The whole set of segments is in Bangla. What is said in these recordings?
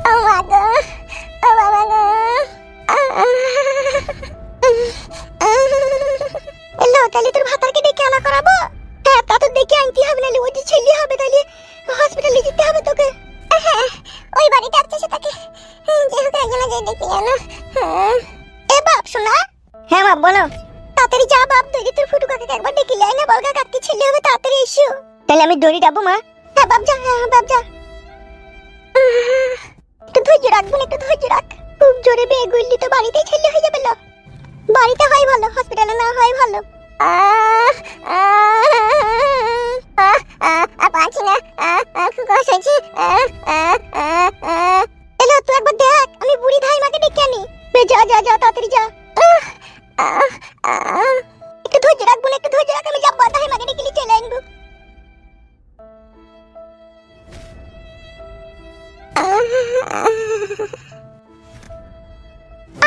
ও মা গো, ও বাবা গো। এলো তাহলে তোর ভাতারকে ডেকে আনা করাবো। হ্যাঁ তা তো ডেকে আনতে হবে, নাহলে ওই যে ছেলে হবে তাহলে হসপিটালে যেতে হবে তোকে। হ্যাঁ ওই বাড়িতে আছে তাকে যে হোক একজন আগে ডেকে আনো। এ বাপ শোনা। হ্যাঁ বাপ বলো। তাড়াতাড়ি যা বাপ, তুই তোর ফুটু কাকাকে একবার ডেকে লাই না, বলগা কাকি ছেলে হবে, তাড়াতাড়ি এসো। তাহলে আমি দড়ি যাবো মা। হ্যাঁ বাপ যা, হ্যাঁ বাপ যা। একটু ধৈর্য রাখবো, একটু ধৈর্য রাখ। খুব জোরে বেগ উঠলি তো বাড়িতেই ছেলে হয়ে যাবে। লো বাড়িতে হয় ভালো, হসপিটালে না হয় ভালো। পাচ্ছি না, খুব কষ্ট হচ্ছে। এলো তুই একবার দেখ, আমি বুড়ি ধাই মাকে ডেকে আনি। যা যা যা তাড়াতাড়ি যা। একটু ধৈর্য রাখবো, একটু ধৈর্য রাখ, আমি যাবো ধাই মাকে ডেকে চলে আনবো।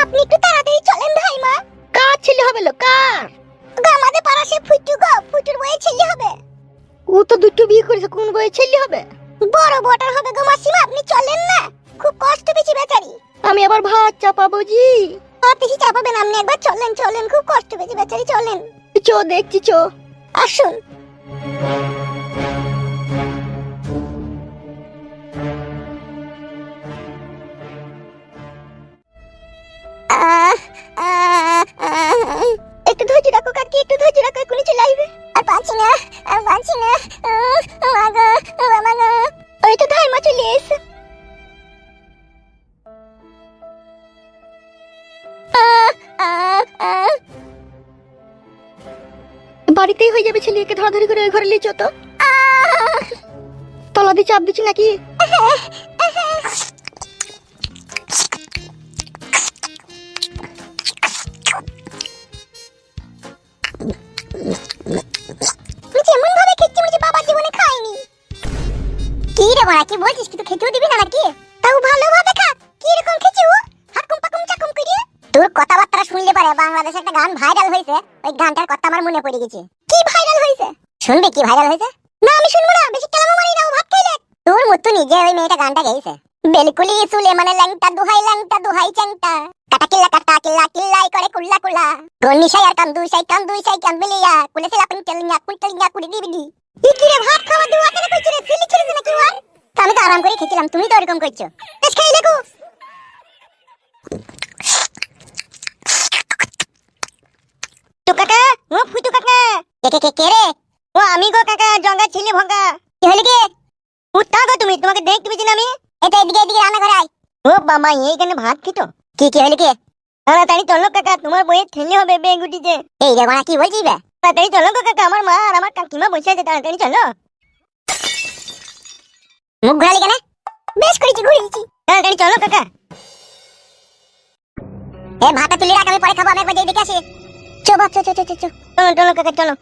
আপনি একটু তাড়াতাড়ি চলেন ধাইমা। কার ছেলে হবে লো, কার? আমাদের পাড়া সে ফুটু গো, ফুটুর বয়ে ছেলে হবে। ও তো দুটো বিয়ে করেছে, কোন বয়ে ছেলে হবে? বড় বটার হবে গো মাসিমা, আপনি চলেন না, খুব কষ্ট পেয়েছি বেচারি। আমি আবার ভাত চাপাবো জি। ভাত বেশি চাপাবেন, আপনি একবার চলেন চলেন, খুব কষ্ট পেয়েছি বেচারি, চলেন। চো দেখছি চো, আসুন। একটু ধৈর্য রাখো কাকি, একটু ধৈর্য রাখো, এক্ষুনি চলে আসবে। আর পাচ্ছি না, আর পাচ্ছি না। ওই তো ধাইমা চলে এসে। বাড়িতেই হয়ে যাবে, ছেলেকে ধরাধরি করে ওই ঘরে লিচো তো। তলা দিয়ে চাপ দিচ্ছি নাকি? যেমন ভাবে খেতে মনে বাবা জীবনে খাইনি। কি রে বড়া, কি বলছিস? কিছু খেতেও দিবি না নাকি? তাও ভালোভাবে খা। কি রকম খেছিস? হাকুম পাকুম চাকুম করি। তোর কথাবার্তা শুনলে পারে বাংলাদেশে একটা গান ভাইরাল হয়েছে, ওই গানটার কথা আমার মনে পড়ে গেছে। কি ভাইরাল হয়েছে? শুনবি কি ভাইরাল হয়েছে? না আমি শুনবো না, বেশি কেলামো মারি না, ও ভাত খাইলে। তোর মতো নিজে ওই মেয়েটা গানটা গাইছে। বেলকুলি সুলে মানে ল্যাংটা দুহাই চ্যাংটা, কাটা কিল্লা কিল্লাই করে কুল্লা কুল্লা, গন্নি সাই আর কান দুই সাই কান বেলিয়া কুলেছে লাপিং কুলটেলিয়া কুড়ি দিবি। কি রে ভাত খাওয়া দুয়া কেন কইছ রে? সিলি ছিড়ে নাকি ওয়ার? আমি তো আরাম করে খেছিলাম, তুমি তো এরকম করছো। বেশ খাই দেখো। তো কাকা, ও ফুটু কাকা। কে রে? ও আমি গো কাকা, জঙ্গা ছিলে ভঙ্গা। কি হলো কি? উঠতা গো তুমি, তোমাকে দেখতে পেছি না আমি। এটা এদিকে রান্না করে আয়। ও বাবা, এইখানে ভাত খেতো। কি হলো কি? তাড়াতাড়ি চলো কাকা, তোমার বইয়ের ছেলে হবে বেগুটিতে। এই রে বাড়া, কি বলছিস বে? তাড়াতাড়ি চলো কাকা, আমার মা আর আমার কাকিমা বসে আছে, তাড়াতাড়ি চলো। মুখ ঘোরালি কেন? বেশ করেছি, ঘুরিয়েছি। তাড়াতাড়ি চলো কাকা। এ ভাতটা তুলে রাখ, আমি পরে খাবো, আমি একবার যেই দেখে আসি। চো বাপ, চো চলো কাকা চলো।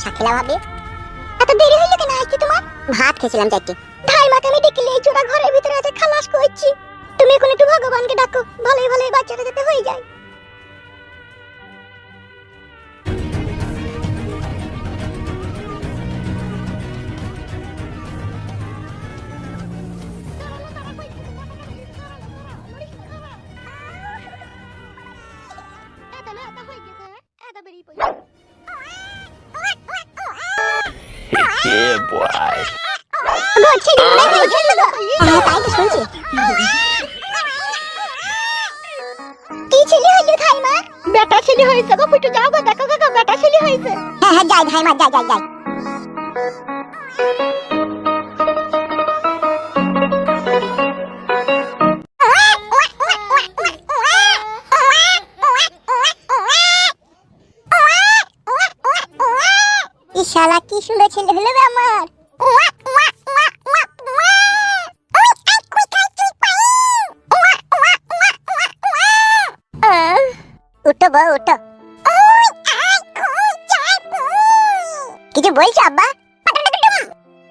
শাকিলা ভাবি, এত দেরি হইলো কেন আসতে তোমার? ভাত খেয়েছিলাম চাইতে। ধাইমাকে আমি ডেকে এই চোরা ঘরের ভিতরে আছে, খালাস করছি। তুমি এখন একটু ভগবানকে ডাকো, ভালোই বাচ্চাটা যাতে হয়ে যায়। Yeah, boy. বেটা ছেলে হয়েছে গো, ফুটু যাও গো, দেখো গো বেটা ছেলে হয়েছে। হ্যাঁ যাই ভাইমা, যাই। কি শালা কি সুন্দর ছেলে হলো বে আমার। ওয়া ওয়া ওয়া ওয়া ওয়া ওই আই কই কাই তুই পাই। ওয়া ওয়া ওয়া ওয়া ওয়া উঠো বউ উঠো। ওই আই কই যাবো। কিছু বলছো আব্বা?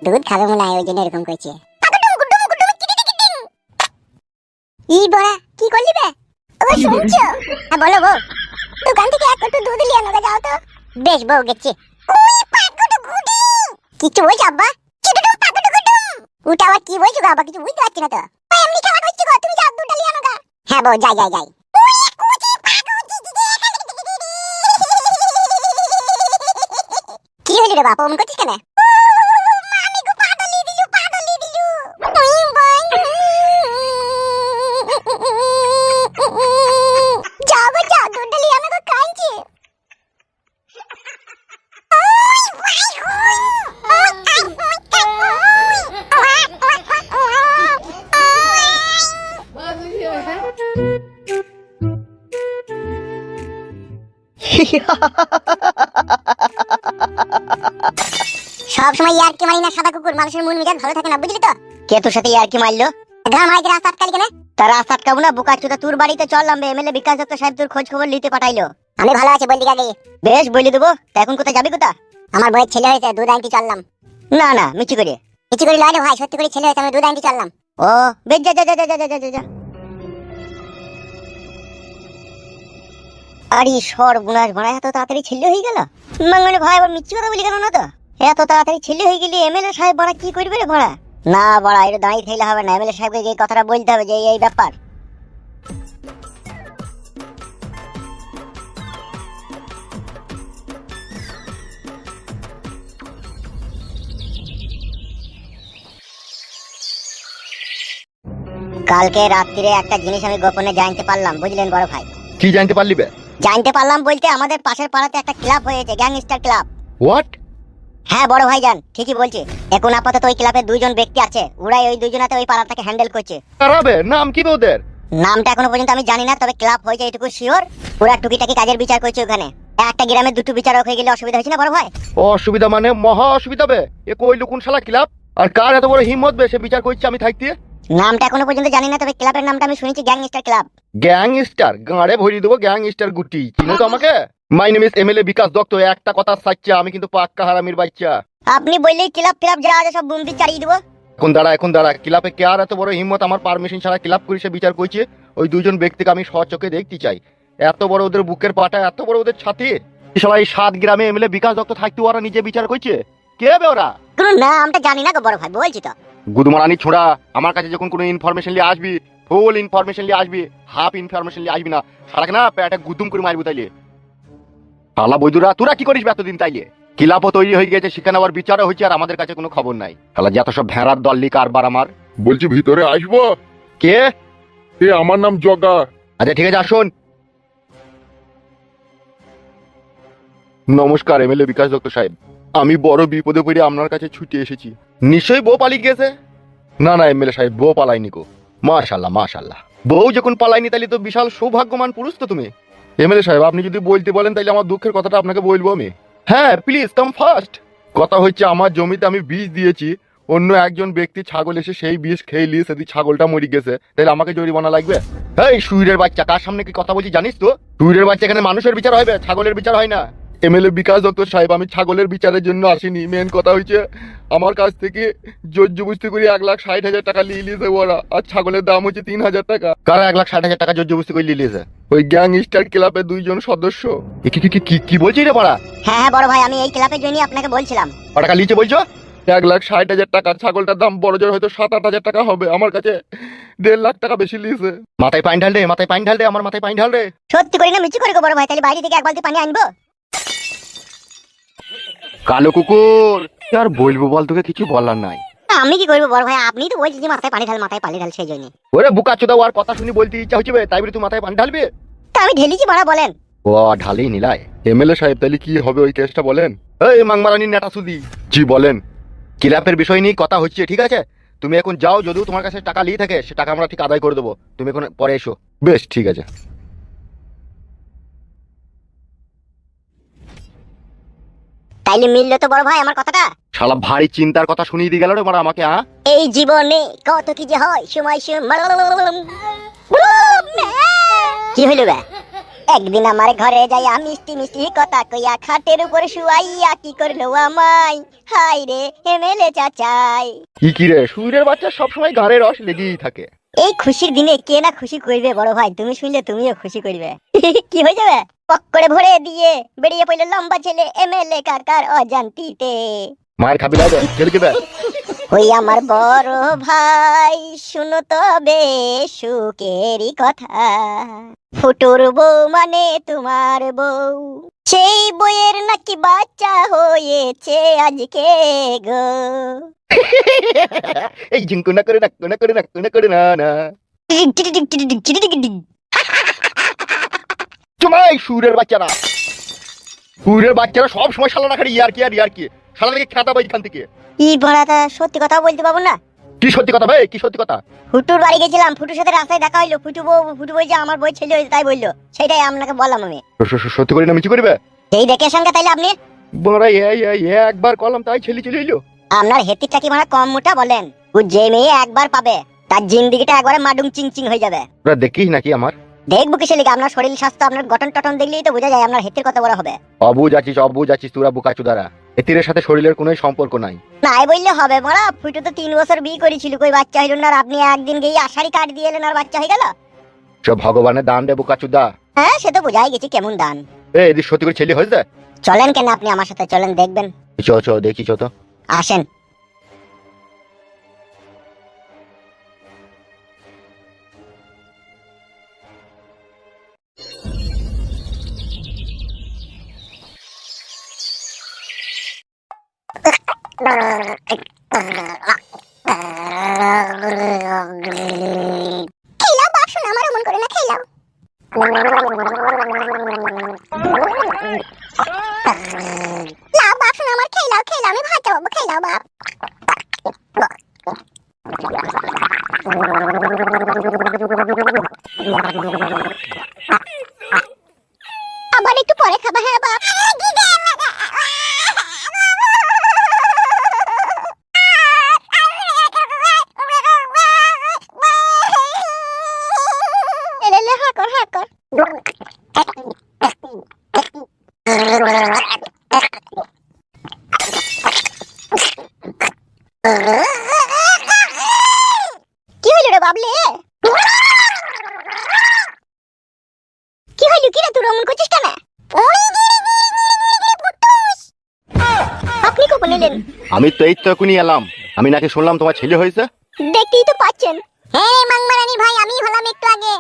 দুধ খাবে মনে হয় ওই জন্য এরকম কইছে। ই বড়া কি করলি বে? ও শুনছো? হ্যাঁ বলো বউ। দোকান থেকে এক কটু দুধ নিয়ে আনো যাও তো। বেশ বউ গেছি। ওই পাকুটু গুডি কিছু বলছো আব্বা? চিটুটুম পাকুটু গুডুম ওটা আবার কি বলছো আব্বা? কিছু বুঝতে পারছি না তো। ওই এমনি খেলা করছো গো, তুমি যাও দুধটা নিয়ে আনো গা। হ্যাঁ বউ যাই যাই যাই। ওই কুচি পাকুটি কি হইল রে বাপ, অমন করছিস কেন? মামি গো পাগলি দিলু পাগলি দিলু। ওই বাই যাও গো যাও দুধটা নিয়ে আনো গো কাঁদছে। সব সময় ইয়ারকি মারি না সাদা কুকুর, মানুষের মন মেজাজ ভালো থাকে না বুঝলি তো। কে তোর সাথে ইয়ারকি মারলো? ঘাম হয় রাস্তা আটকালি কেন? তার রাস্তা আটকাবো না বোকা চোদা, তোর বাড়িতে চললাম এমএলএ বিকাশ দত্ত সাহেব তোর খোঁজ খবর নিতে পাঠাইলো। আমি ভালো আছি বললি আগে। বেশ বলি দেবো। তা এখন কোথায় যাবি কোথা? আমার বইয়ের ছেলে হয়েছে, দুধ আনতে চললাম। না না মিছি করে লয় রে ভাই, সত্যি করে ছেলে হয়েছে, আমি দুধ আনতে চললাম। ও বেশ যা যা যা যা যা যা। আরে সর্বনাশ বড়া, এত তাড়াতাড়ি ছেলে হয়ে গেল? মানে ভাই আবার মিথ্যে কথা বলি কেন না তো? এত তাড়াতাড়ি ছেলে হয়ে গেলি এমএলএ সাহেব বড়া কি করবে রে বড়া? না বড়া এটা দাঁড়িয়ে থাকলে হবে না, এমএলএ সাহেবকে যে কথাটা বলতে হবে যে এই ব্যাপার। কালকে রাত্রিরে একটা জিনিস আমি গোপনে জানতে পারলাম বুঝলেন বড় ভাই। কি জানতে পারলি বে? জানতে পারলাম বলতে আমাদের পাশের পাড়াতে একটা ক্লাব হয়েছে, গ্যাংস্টার ক্লাব। হোয়াট? হ্যাঁ বড় ভাই জান ঠিকই বলছি। এখন আপাতত ওই ক্লাবে দুইজন ব্যক্তি আছে, ওরাই ওই দুইজনাতে ওই পাড়াটাকে হ্যান্ডেল করছে। কারাবে নাম কি বে ওদের? নামটা এখনো পর্যন্ত আমি জানি না, তবে ক্লাব হয়েছে এটুকু শিওর। ওরা টুকিটাকি কাজের বিচার করছে ওখানে। একটা গ্রামে দুটো বিচারক হয়ে গেলে অসুবিধা হচ্ছে না বড় ভাই? অসুবিধা মানে মহা অসুবিধা বে। এ কই লুকুন শালা ক্লাব? আর কার এত বড় হিম্মত বে সে বিচার করছে আমি থাকতে? নামটা এখনো পর্যন্ত জানি না, তবে ক্লাবের নামটা আমি শুনেছি গ্যাংস্টার ক্লাব। গ্যাংস্টার? গাঁড়ে ভরি দেবো গ্যাংস্টার গুটি। চিনো তো আমাকে? My name is MLA Bikash Dutta. একটা কথা সাচ্চা, আমি কিন্তু পাক্কা হারামির বাচ্চা। আপনি বললেই ক্লাব ফ্লাব যা আছে সব বুম চালিয়ে দিব। এখন দাঁড়া ক্লাবে কে আর এত বড় হিম্মত আমার পারমিশন ছাড়া ক্লাব করে সে বিচার করছে? ওই দুইজন ব্যক্তিকে আমি সচোখে দেখতে চাই। এত বড় ওদের বুকের পাটা, এত বড় ওদের ছাতি। সবাই 7 গ্রামে এমএলএ বিকাশ দত্ত থাকতে ওরা নিজে বিচার করছে? কে হবে ওরা? কোনো নামটা জানি না গো বড় ভাই, বলছি তো। গুদমারানি ছোড়া, আমার কাছে যখন কোনো ইনফরমেশন নিয়ে আসবি ফুল ইনফরমেশন নিয়ে আসবি, হাফ ইনফরমেশন নিয়ে আসবি না। সারাকে না পেটে গুদুম করে মারবি তাইলে। শালা বৈদুরা তোরা কি করিস এতদিন তাইলে? ক্লাবও তৈরি হয়ে গেছে, সেখানে আবার বিচারও হচ্ছে, আর আমাদের কাছে কোনো খবর নাই। শালা যত সব ভেড়ার দল্লি কারবার আমার। বলছি ভিতরে আসবো? কে? আমার নাম জগা। আচ্ছা ঠিক আছে আসুন। নমস্কার এমএলএ বিকাশ দত্ত সাহেব, আমি বড় বিপদে পড়ে আপনার কাছে ছুটে এসেছি। নিশ্চয়ই বউ পালিয়ে গেছে? না না এমএলএ সাহেব, বউ পালাইনি গো। মাশাল্লাহ মাশাল্লাহ, বউ যখন পালাইনি তাহলে তো বিশাল সৌভাগ্যবান পুরুষ তো তুমি। এমএলএ সাহেব আপনি যদি বলতে বলেন তাহলে আমার দুঃখের কথাটা আপনাকে বলবো আমি। হ্যাঁ প্লিজ কাম ফার্স্ট। কথা হচ্ছে আমার জমিতে আমি বীজ দিয়েছি, অন্য একজন ব্যক্তি ছাগল এসে সেই বীজ খেয়ে নিয়ে সেদিন ছাগলটা মরে গেছে, তাহলে আমাকে জরিমানা লাগবে? এই সুইরের বাচ্চা, কার সামনে কি কথা বলছি জানিস তো? সুইরের বাচ্চা, এখানে মানুষের বিচার হবে, ছাগলের বিচার হয় না। এমএলএ বিকাশ দত্ত সাহেব, আমি ছাগলের বিচারের জন্য আসিনি। মেন কথা হচ্ছে আমার কাছ থেকে জোরজবস্তি করে 1,60,000 টাকা নিয়ে নিয়েছে ওরা, আর ছাগলের দাম হচ্ছে 3,000 টাকা। কারা 1,60,000 টাকা জোরজবস্তি করে নিয়ে নিয়েছে? ওই গ্যাংস্টার ক্লাবের 2জন সদস্য। কি বলছিস রে বড়া? হ্যাঁ বড় ভাই, আমি এই ক্লাবের জন্যই আপনাকে বলছিলাম। টাকা লিচে বলছো? 1,60,000 টাকা। ছাগলটার দাম বড় জোর হয়তো 7-8 টাকা হবে, আমার কাছে 1.5 লাখ টাকা বেশি নিয়েছে। মাথায় পানি ঢাল রে, মাথায় পানি ঢাল রে, আমার মাথায় পানি ঢাল রে। সত্যি করে না মিছি করে গো বড় ভাই? তাহলে বাইরে থেকে এক বালতি পানি আনবো। কালো কুকুর আর বলবো বল, তোকে কিছু বলার নাই। আমি কি করবো বড় ভাই? আপনি তো বলছেন যে মাথায় পানি ঢাল, মাথায় পানি ঢাল, সেই জন্য। ওরে বুকা চোদা, আর কথা শুনি বলতে ইচ্ছা হচ্ছে বে, তাই বলে তুই মাথায় পানি ঢালবি? তা আমি ঢেলিছি বড়া, বলেন। ও ঢালেই নিলাই। এমএলএ সাহেব তাহলে কি হবে ওই কেসটা বলেন? এই মাংমারানি নেটা সুদি, জি বলেন। ক্লাবের বিষয় নিয়ে কথা হচ্ছে, ঠিক আছে? তুমি এখন যাও, যদিও তোমার কাছে টাকা নিয়ে থাকে সে টাকা আমরা ঠিক আদায় করে দেবো, তুমি এখন পরে এসো। বেশ ঠিক আছে। তাইলে মিললো তো বড় ভাই আমার কথাটা। শালা ভারী চিন্তার কথা শুনিয়ে দিয়ে গেল রে মারা আমাকে। এই জীবনে কত কি যে হয়, সময় কি হইল বে? একদিন আমার ঘরে যাইয়া মিষ্টি মিষ্টি কথা কইয়া খাটের উপরে শুয়াইয়া কি করলো আমায়, হাই রে এমএলএ চাচাই। কি রে, সুরের বাচ্চা সবসময় ঘাড়ে রস লেগেই থাকে। এই খুশির দিনে কে না খুশি করবে বড় ভাই, তুমি শুনলে তুমিও খুশি করবে। কি হয়ে যাবে? পক করে ভরে দিয়ে বেরিয়ে পড়লো লম্বা ছেলে এমএলএ কাকার অজান্তিতে। মায়ের খাবি না ছেলে কে? ওই আমার বড় ভাই শুনো তবে সুখেরই কথা, ফুটুর বউ মানে তোমার বউ, সেই বইয়ের নাকি বাচ্চা হয়েছে আজকে গো। এই ঝিঙ্কু না করে না না। চুমাই সুরের বাচ্চারা, সুরের বাচ্চারা সব সময় শালা না খালি ইয়ার কি শালা থেকে খেতা বাই খান থেকে। ই বড়াটা সত্যি কথা বলতে পারবো না। কি সত্যি কথা ভাই, কি সত্যি কথা? ফুটুর বাড়ি গেছিলাম, ফুটুর সাথে রাস্তায় দেখা হইলো, ফুটু বই যে আমার বই ছেলে হয়েছে তাই বললো, সেটাই আপনাকে বললাম আমি। সত্যি করে না মিছি করবে এই দেখে সঙ্গে তাইলে আপনি বড়া একবার কলম তাই ছেলে চলে এলো। আপনার হেতিরটা কি মানে কম মোটা বলেন? ও যে মেয়ে একবার পাবে তার জিন্দিগিটা একবারে মাডুং চিং হয়ে যাবে। তোরা দেখিস নাকি আমার? দেখবো কিসে লিখে? আপনার শরীর স্বাস্থ্য আপনার গঠন টটন দেখলেই তো বোঝা যায় আপনার হেতির কত বড় হবে। অবুঝ আছিস তোরা বোকা চুদারা। এতিরের সাথে শরীরের কোনো সম্পর্ক নাই। নাই বললে হবে বড়া, ফুটু তো 3 বছর বিয়ে করেছিল, কই বাচ্চা হইল না, আর আপনি একদিন গিয়ে আষাঢ়ি কাট দিয়ে এলেন আর বাচ্চা হয়ে গেল। সব ভগবানের দান রে বোকা চুদা। হ্যাঁ সে তো বোঝাই গেছে কেমন দান। এদিক সত্যি করে ছেলে হয়েছে? চলেন কেন আপনি আমার সাথে, চলেন দেখবেন। চ দেখি তো। আসেন। খেলাও বাসন আমার মন করে না, খেলাও। লাও বাসন আমার, খেলাও আমি ভাত চাবো, খেলাও বাপ। আবার একটু পরে খাবা। হ্যাঁ বাপ। কি হইল রে বাবলে? কি হইল? কি রে তুই রমন করছিস কেন? আপনি কখন এলেন? আমি তো এই তো এখনই এলাম। আমি নাকি শুনলাম তোমার ছেলে হয়েছে। দেখতেই তো পাচ্ছেন। হ্যাঁ মাংমারানি ভাই, আমি হলাম একটু আগে।